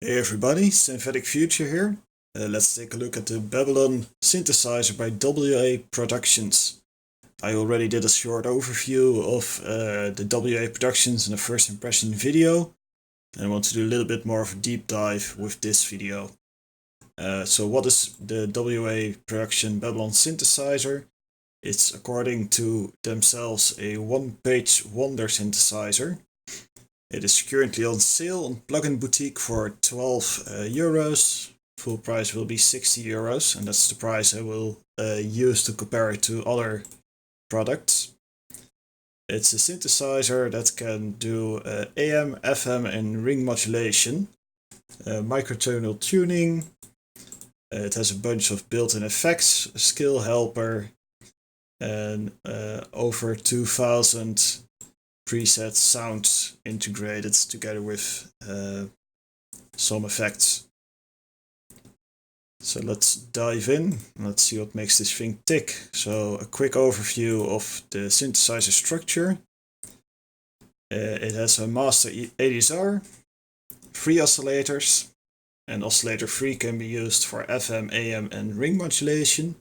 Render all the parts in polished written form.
Hey everybody, Synthetic Future here. Let's take a look at the Babylon synthesizer by WA Productions. I already did a short overview of the WA Productions in the first impression video, and I want to do a little bit more of a deep dive with this video. So what is the WA Production Babylon synthesizer? It's, according to themselves, a one-page wonder synthesizer. It is currently on sale on Plugin Boutique for 12 euros. Full price will be 60 euros, and that's the price I will use to compare it to other products. It's a synthesizer that can do AM, FM, and ring modulation, microtonal tuning. It has a bunch of built-in effects, a skill helper, and over 2000 preset sounds integrated together with some effects. So let's dive in. Let's see what makes this thing tick. So a quick overview of the synthesizer structure. It has a master ADSR, 3 oscillators, and oscillator 3 can be used for FM, AM, and ring modulation.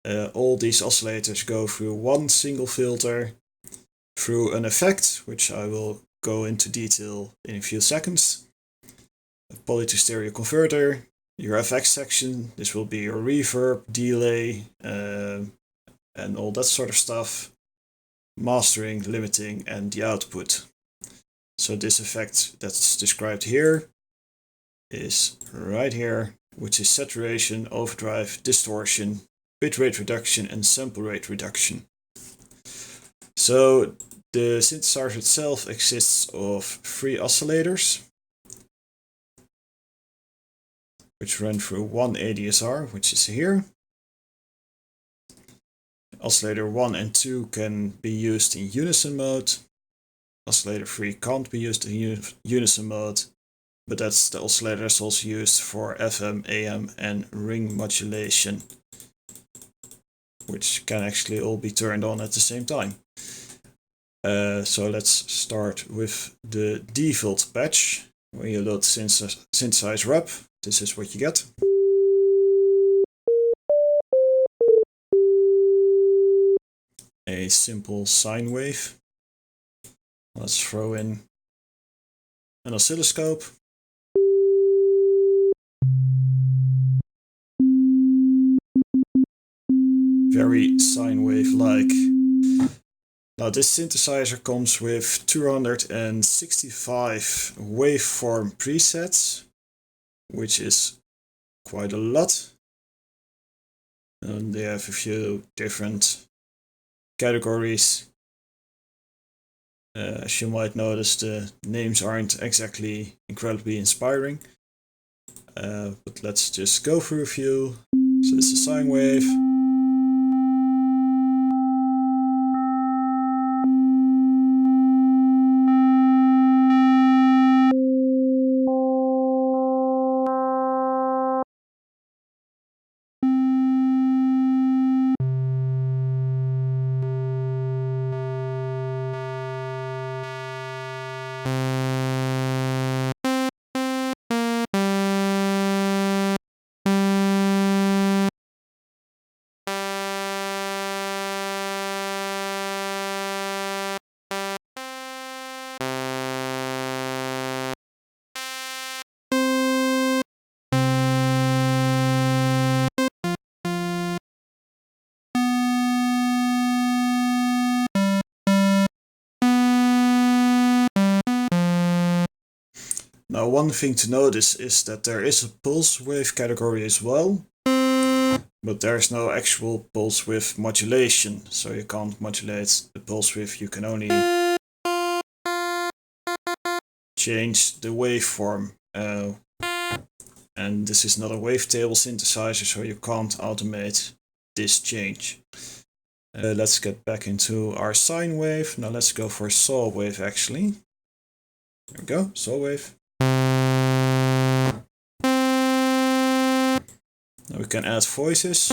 All these oscillators go through one single filter, through an effect, which I will go into detail in a few seconds. A poly to stereo converter, your FX section, this will be your reverb, delay, and all that sort of stuff. Mastering, limiting, and the output. So this effect that's described here is right here, which is saturation, overdrive, distortion, bitrate reduction, and sample rate reduction. So the synthesizer itself exists of 3 oscillators, which run through one ADSR, which is here. Oscillator 1 and 2 can be used in unison mode. Oscillator 3 can't be used in unison mode, but that's the oscillator that's also used for FM, AM, and ring modulation, which can actually all be turned on at the same time. So let's start with the default patch. When you load synthesizer up, this is what you get. A simple sine wave. Let's throw in an oscilloscope. Very sine wave-like. Now this synthesizer comes with 265 waveform presets, which is quite a lot. And they have a few different categories. As you might notice, the names aren't exactly incredibly inspiring. But let's just go through a few. So this is a sine wave. Now one thing to notice is that there is a pulse wave category as well, but there's no actual pulse width modulation, so you can't modulate the pulse width, you can only change the waveform. And this is not a wavetable synthesizer, so you can't automate this change. Let's get back into our sine wave. Now let's go for saw wave actually. There we go, saw wave. Now we can add voices.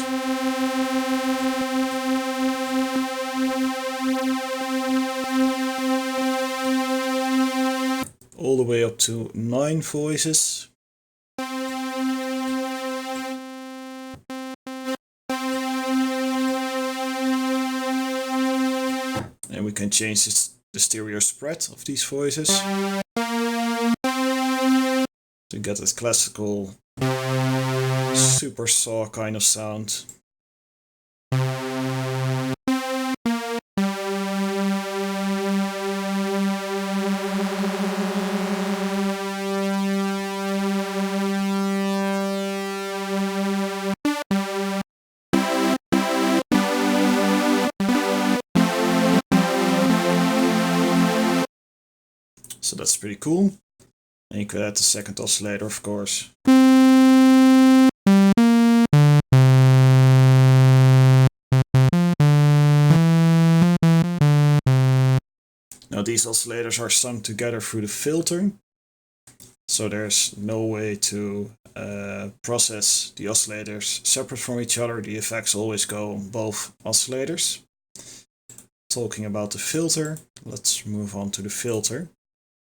All the way up to 9 voices. And we can change the stereo spread of these voices to get this classical super saw kind of sound. So that's pretty cool. And you could add the second oscillator, of course. Now these oscillators are summed together through the filter. So there's no way to process the oscillators separate from each other. The effects always go on both oscillators. Talking about the filter, let's move on to the filter.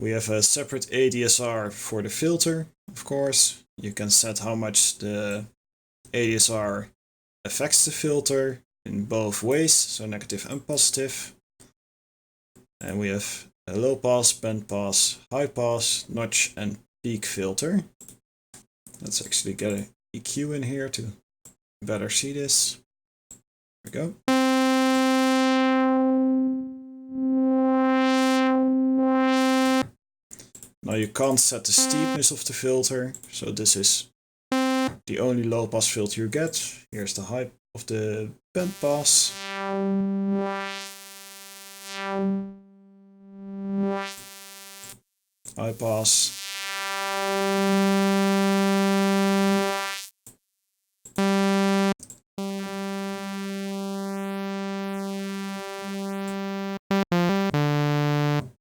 We have a separate ADSR for the filter, of course. You can set how much the ADSR affects the filter in both ways, so negative and positive. And we have a low pass, band pass, high pass, notch and peak filter. Let's actually get an EQ in here to better see this. There we go. Now you can't set the steepness of the filter, so this is the only low pass filter you get. Here's the high of the band pass. High pass.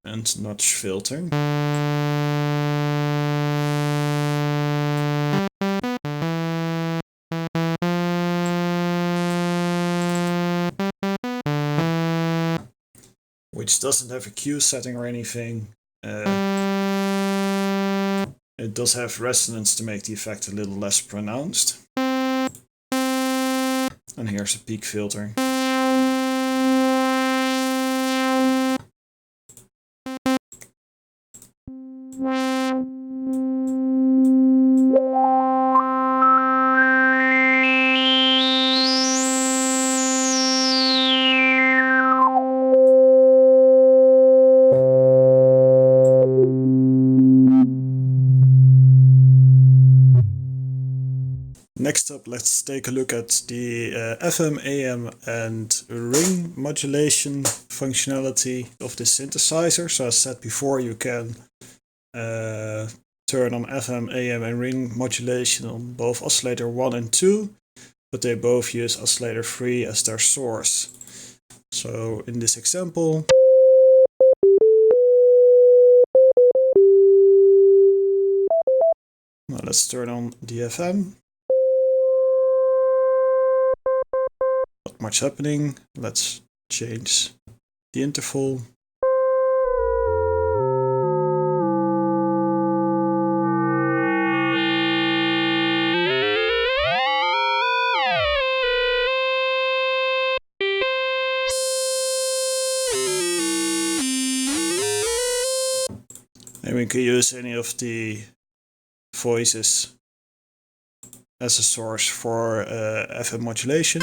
And notch filter. Which doesn't have a Q setting or anything. It does have resonance to make the effect a little less pronounced. And here's a peak filter. Next up, let's take a look at the FMAM and ring modulation functionality of this synthesizer. So as said before, you can turn on FMAM and ring modulation on both oscillator 1 and 2, but they both use oscillator 3 as their source. So in this example, now let's turn on the FM. Not much happening. Let's change the interval. And we can use any of the voices as a source for FM modulation.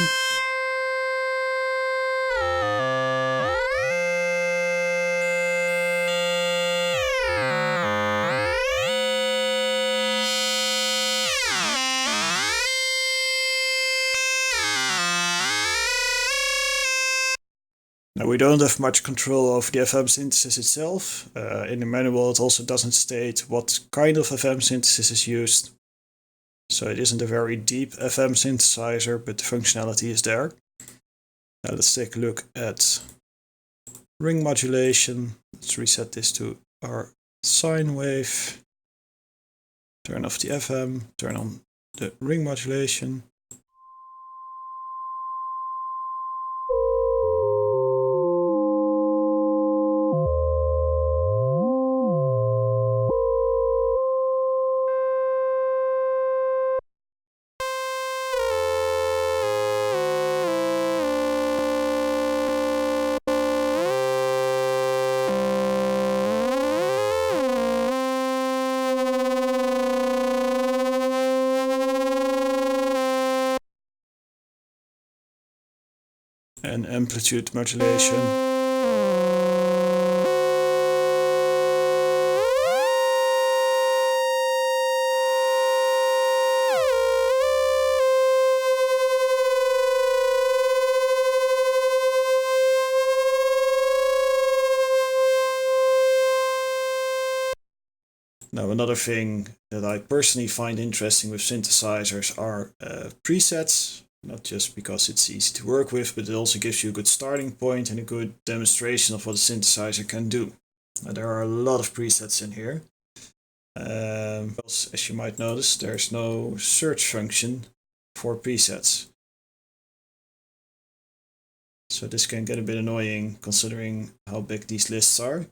Now we don't have much control over the FM synthesis itself. In the manual it also doesn't state what kind of FM synthesis is used. So it isn't a very deep FM synthesizer, but the functionality is there. Now let's take a look at ring modulation. Let's reset this to our sine wave. Turn off the FM, turn on the ring modulation. and amplitude modulation. Now, another thing that I personally find interesting with synthesizers are presets, not just because it's easy to work with, but it also gives you a good starting point and a good demonstration of what a synthesizer can do. Now, there are a lot of presets in here. As you might notice, there's no search function for presets. So this can get a bit annoying considering how big these lists are.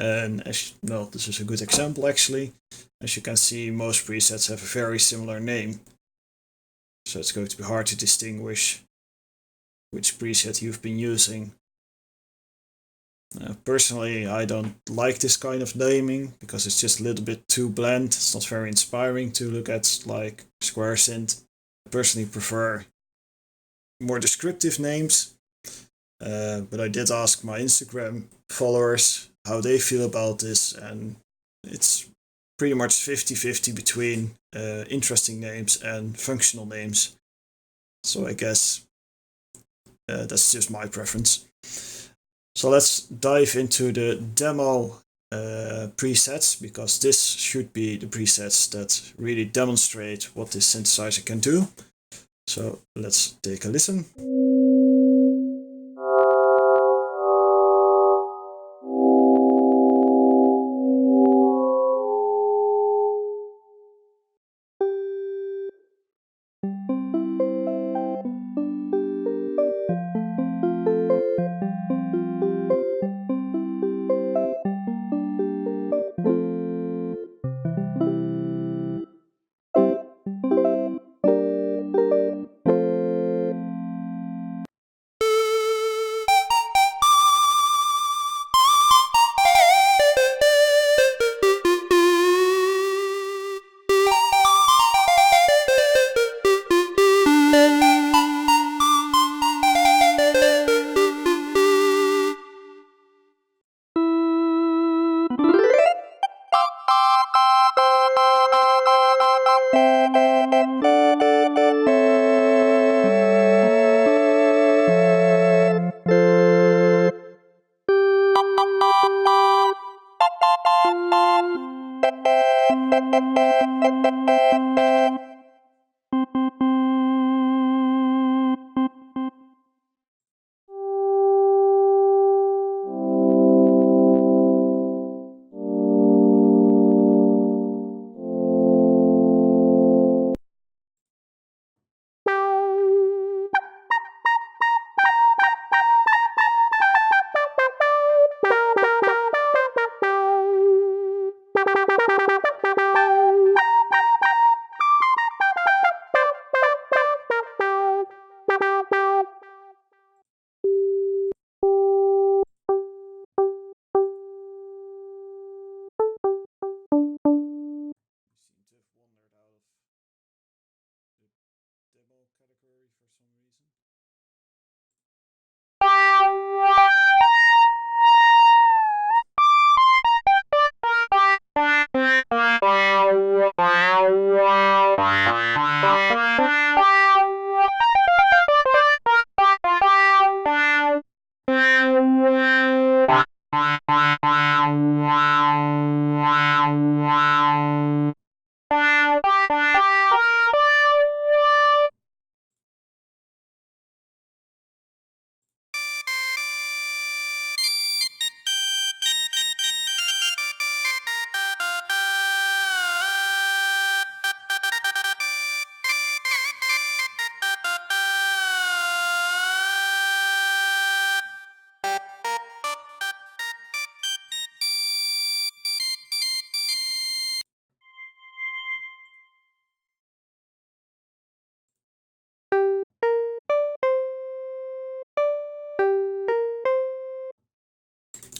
And this is a good example actually. As you can see, most presets have a very similar name. So it's going to be hard to distinguish which preset you've been using. Personally, I don't like this kind of naming because it's just a little bit too bland. It's not very inspiring to look at like Square Synth. I personally prefer more descriptive names. But I did ask my Instagram followers how they feel about this, and it's pretty much 50-50 between interesting names and functional names. So I guess that's just my preference. So let's dive into the demo presets, because this should be the presets that really demonstrate what this synthesizer can do. So let's take a listen.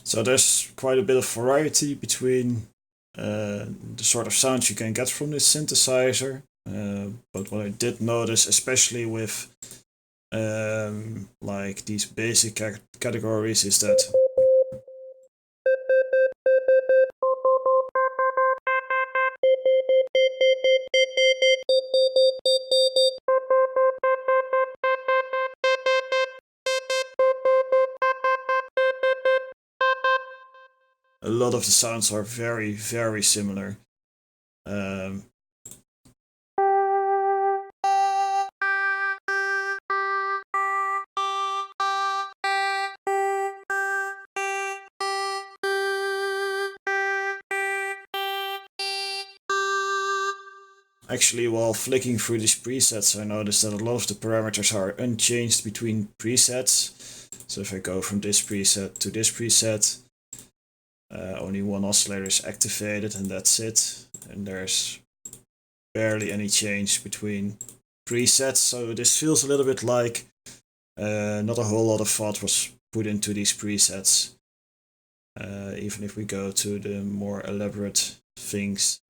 So there's quite a bit of variety between the sort of sounds you can get from this synthesizer. But what I did notice, especially with like these basic categories, is that a lot of the sounds are very, very similar. Actually, while flicking through these presets, I noticed that a lot of the parameters are unchanged between presets. So if I go from this preset to this preset, only one oscillator is activated and that's it. And there's barely any change between presets. So this feels a little bit like not a whole lot of thought was put into these presets. Even if we go to the more elaborate things.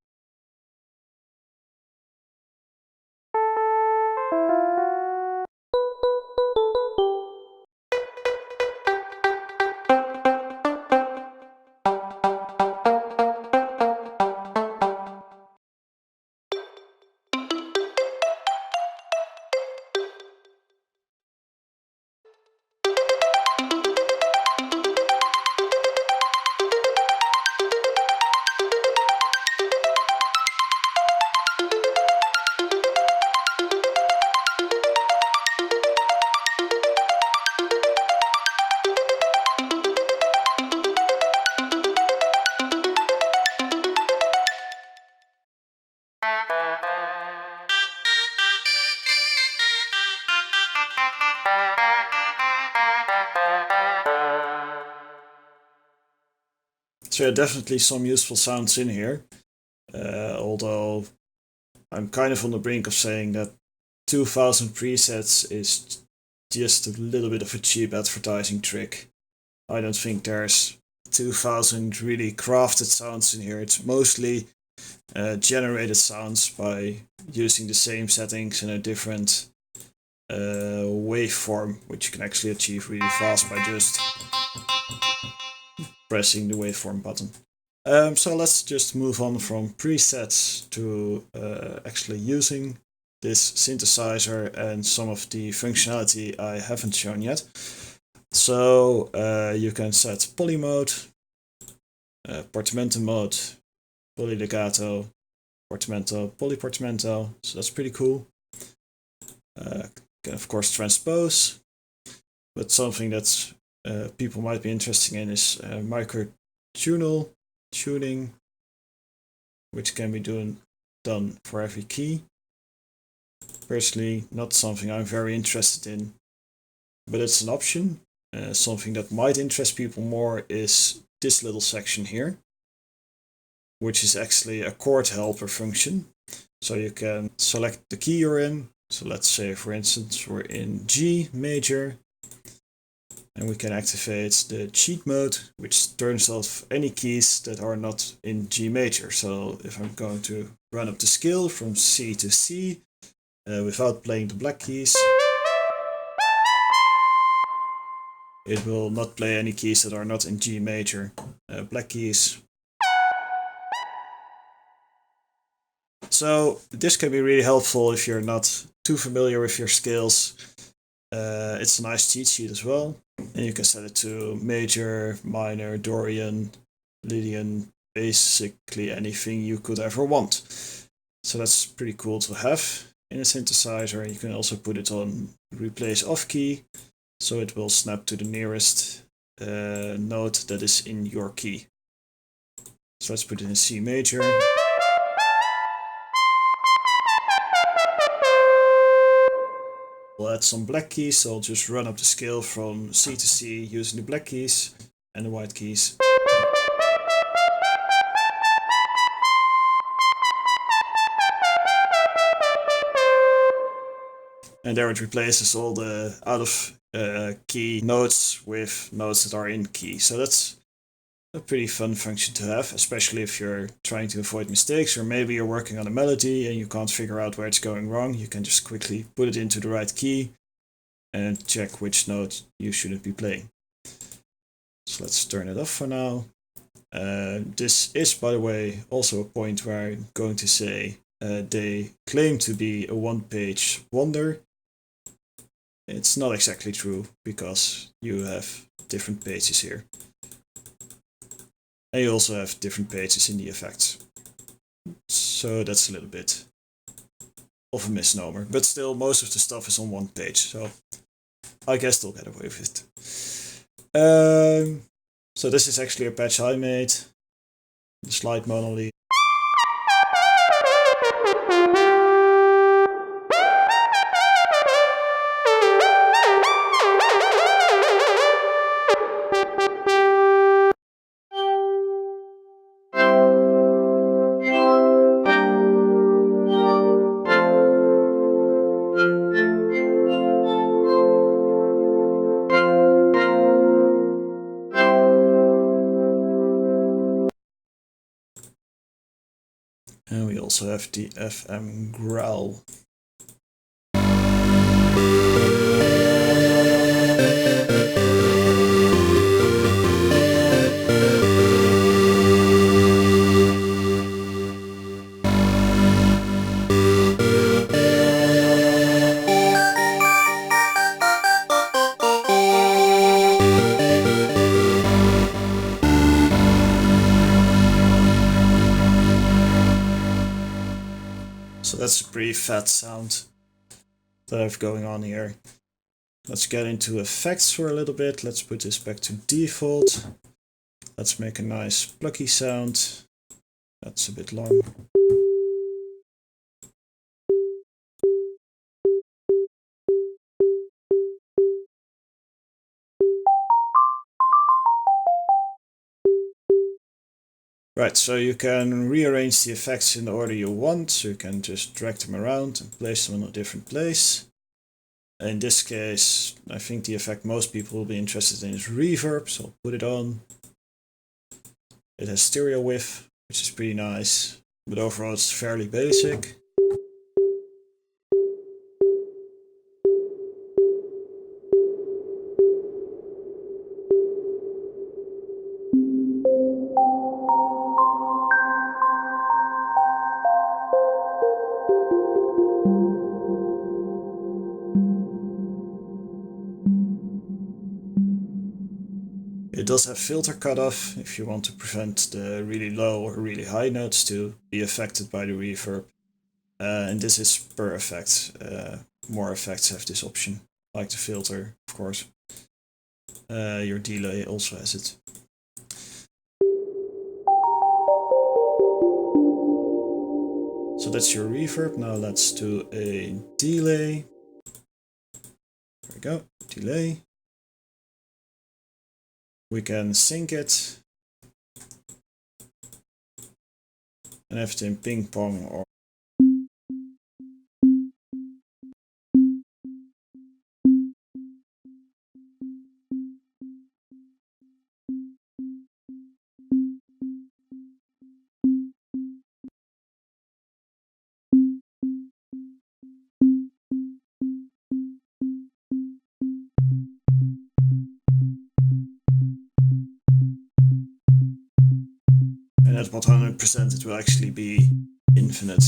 So yeah, definitely some useful sounds in here. Although I'm kind of on the brink of saying that 2000 presets is just a little bit of a cheap advertising trick. I don't think there's 2000 really crafted sounds in here. It's mostly generated sounds by using the same settings in a different waveform, which you can actually achieve really fast by just pressing the waveform button. So let's just move on from presets to actually using this synthesizer and some of the functionality I haven't shown yet. So you can set poly mode, portamento mode, poly legato, portamento, polyportamento. So that's pretty cool. Can of course transpose, but something that's people might be interested in is microtonal tuning, which can be done for every key. Personally, not something I'm very interested in, but it's an option. Something that might interest people more is this little section here, which is actually a chord helper function. So you can select the key you're in. So let's say, for instance, we're in G major. And we can activate the cheat mode, which turns off any keys that are not in G major. So if I'm going to run up the scale from C to C without playing the black keys, it will not play any keys that are not in G major. Black keys. So this can be really helpful if you're not too familiar with your scales. It's a nice cheat sheet as well. And you can set it to major, minor, Dorian, Lydian, basically anything you could ever want. So that's pretty cool to have in a synthesizer. You can also put it on replace off key, so it will snap to the nearest note that is in your key. So let's put it in C major. We'll add some black keys, so I'll just run up the scale from C to C using the black keys and the white keys. And there it replaces all the out of key notes with notes that are in key. So that's a pretty fun function to have, especially if you're trying to avoid mistakes, or maybe you're working on a melody and you can't figure out where it's going wrong. You can just quickly put it into the right key and check which note you shouldn't be playing. So let's turn it off for now. This is, by the way, also a point where I'm going to say they claim to be a one-page wonder. It's not exactly true, because you have different pages here. And you also have different pages in the effects. So that's a little bit of a misnomer. But still, most of the stuff is on one page, so I guess they'll get away with it. So this is actually a patch I made. The slide monolith. And we also have the FM growl. So that's a pretty fat sound that I have going on here. Let's get into effects for a little bit. Let's put this back to default. Let's make a nice plucky sound. That's a bit long. Right, so you can rearrange the effects in the order you want, so you can just drag them around and place them in a different place. In this case, I think the effect most people will be interested in is reverb, so I'll put it on. It has stereo width, which is pretty nice, but overall it's fairly basic. It does have filter cutoff if you want to prevent the really low or really high notes to be affected by the reverb. And this is per effect. More effects have this option, like the filter, of course. Your delay also has it. So that's your reverb. Now let's do a delay. There we go, delay. We can sync it and have it in ping pong or and at 100% it will actually be infinite.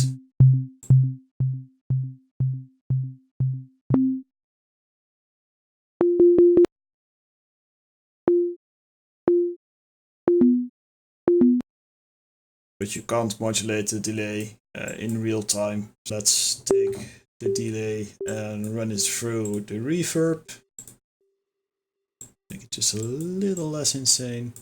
But you can't modulate the delay in real time. So let's take the delay and run it through the reverb. Make it just a little less insane.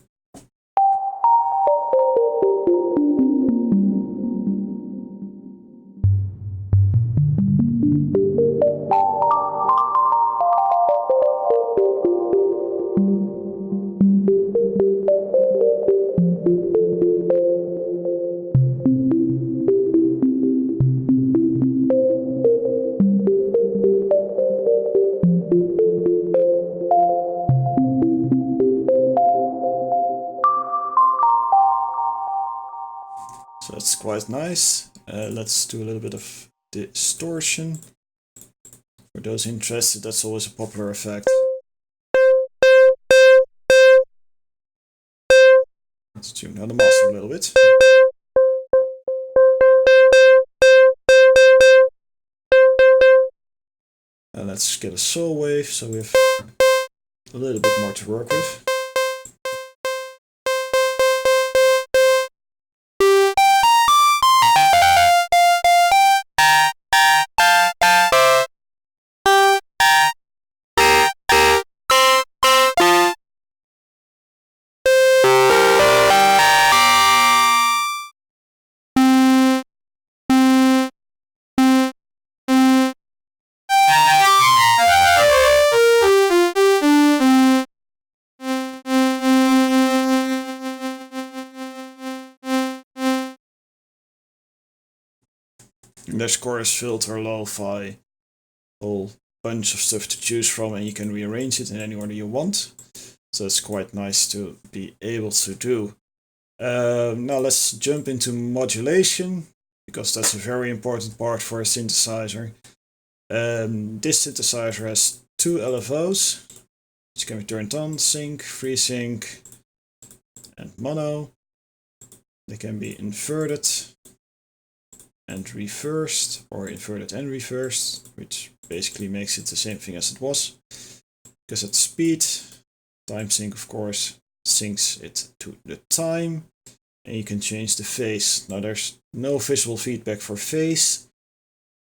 So that's quite nice. Let's do a little bit of distortion. For those interested, that's always a popular effect. Let's tune down the master a little bit. And let's get a saw wave, so we have a little bit more to work with. And there's chorus, filter, lo-fi, whole bunch of stuff to choose from, and you can rearrange it in any order you want. So it's quite nice to be able to do. Now let's jump into modulation, because that's a very important part for a synthesizer. This synthesizer has two LFOs, which can be turned on: sync, FreeSync, and mono. They can be inverted and reversed, or inverted and reversed, which basically makes it the same thing as it was. Because at speed, time sync of course syncs it to the time, and you can change the phase. Now there's no visual feedback for phase,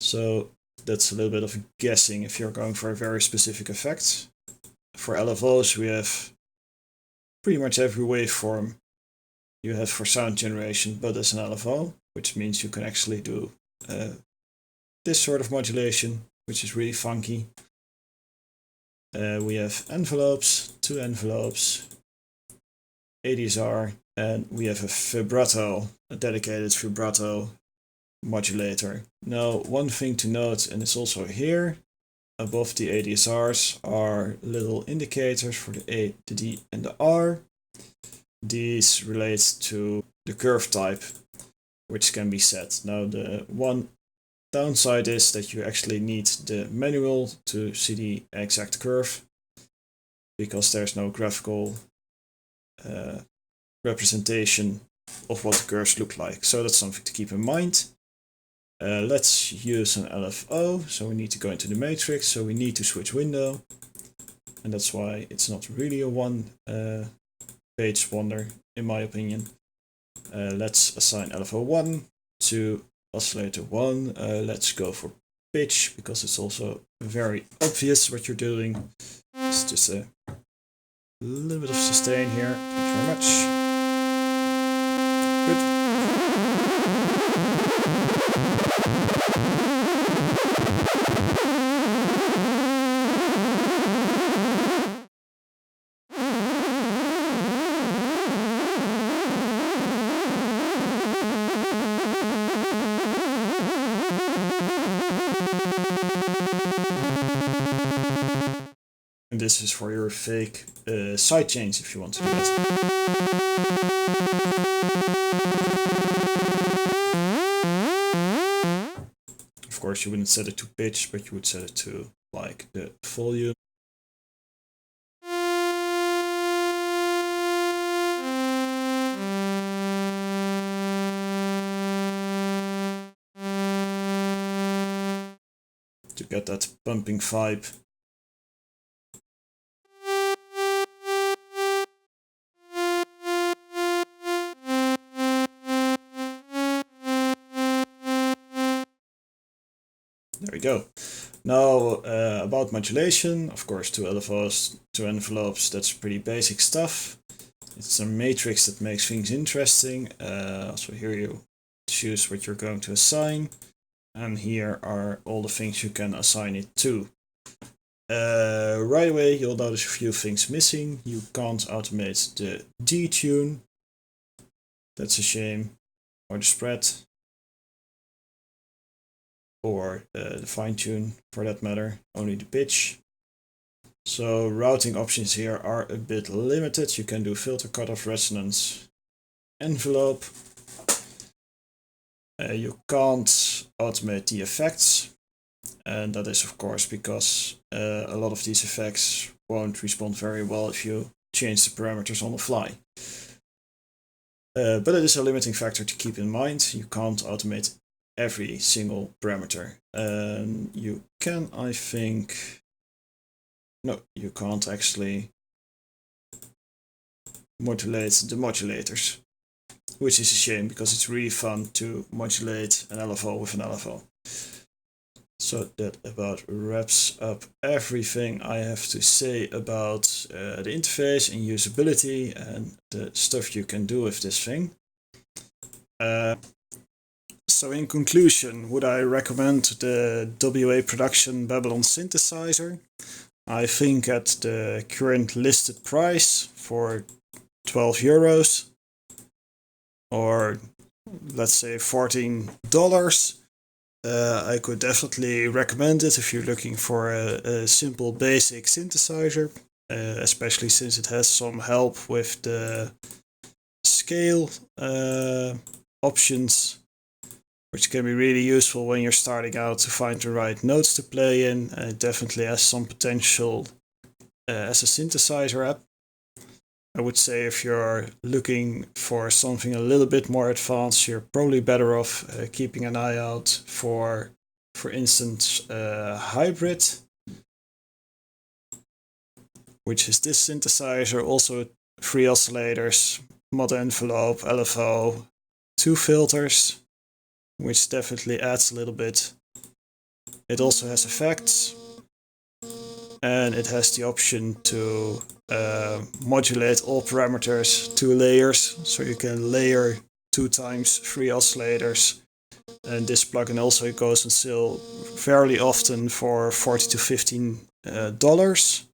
so that's a little bit of guessing if you're going for a very specific effect. For LFOs we have pretty much every waveform you have for sound generation, but as an LFO, which means you can actually do this sort of modulation, which is really funky. We have envelopes, two envelopes, ADSR, and we have a vibrato, a dedicated vibrato modulator. Now, one thing to note, and it's also here, above the ADSRs are little indicators for the A, the D, and the R. These relate to the curve type, which can be set. Now, the one downside is that you actually need the manual to see the exact curve, because there's no graphical representation of what the curves look like. So that's something to keep in mind. Let's use an LFO, so we need to go into the matrix, so we need to switch window, and that's why it's not really a one page wonder in my opinion. Let's assign LFO 1 to oscillator 1. Let's go for pitch, because it's also very obvious what you're doing. It's just a little bit of sustain here. Thank you very much. Good. And this is for your fake side chains if you want to do that. Of course, you wouldn't set it to pitch, but you would set it to like the volume. To get that pumping vibe. There we go. Now about modulation, of course, two LFOs, two envelopes, that's pretty basic stuff. It's a matrix that makes things interesting. So here you choose what you're going to assign, and here are all the things you can assign it to. Right away you'll notice a few things missing. You can't automate the detune, that's a shame, or the spread, or the fine tune for that matter, only the pitch. So routing options here are a bit limited. You can do filter, cutoff, resonance, envelope. You can't automate the effects. And that is of course because a lot of these effects won't respond very well if you change the parameters on the fly. But it is a limiting factor to keep in mind. You can't automate every single parameter. You can, I think... No, you can't actually modulate the modulators, which is a shame because it's really fun to modulate an LFO with an LFO. So that about wraps up everything I have to say about the interface and usability and the stuff you can do with this thing. So in conclusion, would I recommend the WA Production Babylon synthesizer? I think at the current listed price for 12 euros or let's say $14, I could definitely recommend it if you're looking for a simple basic synthesizer, especially since it has some help with the scale options, which can be really useful when you're starting out to find the right notes to play in. It definitely has some potential as a synthesizer app. I would say if you're looking for something a little bit more advanced, you're probably better off keeping an eye out for instance, Hybrid, which is this synthesizer, also 3 oscillators, mod envelope, LFO, 2 filters, which definitely adds a little bit. It also has effects, and it has the option to modulate all parameters 2 layers, so you can layer 2 times 3 oscillators. And this plugin also goes on sale fairly often for $14 to $15.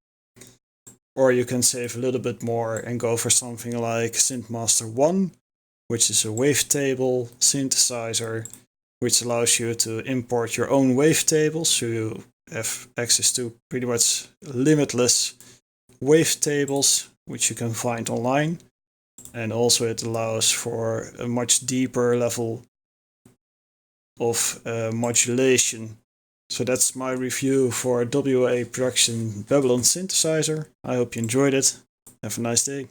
Or you can save a little bit more and go for something like Synthmaster 1, which is a wavetable synthesizer, which allows you to import your own wavetables, so you have access to pretty much limitless wavetables, which you can find online. And also it allows for a much deeper level of modulation. So that's my review for WA Production Babylon synthesizer. I hope you enjoyed it. Have a nice day.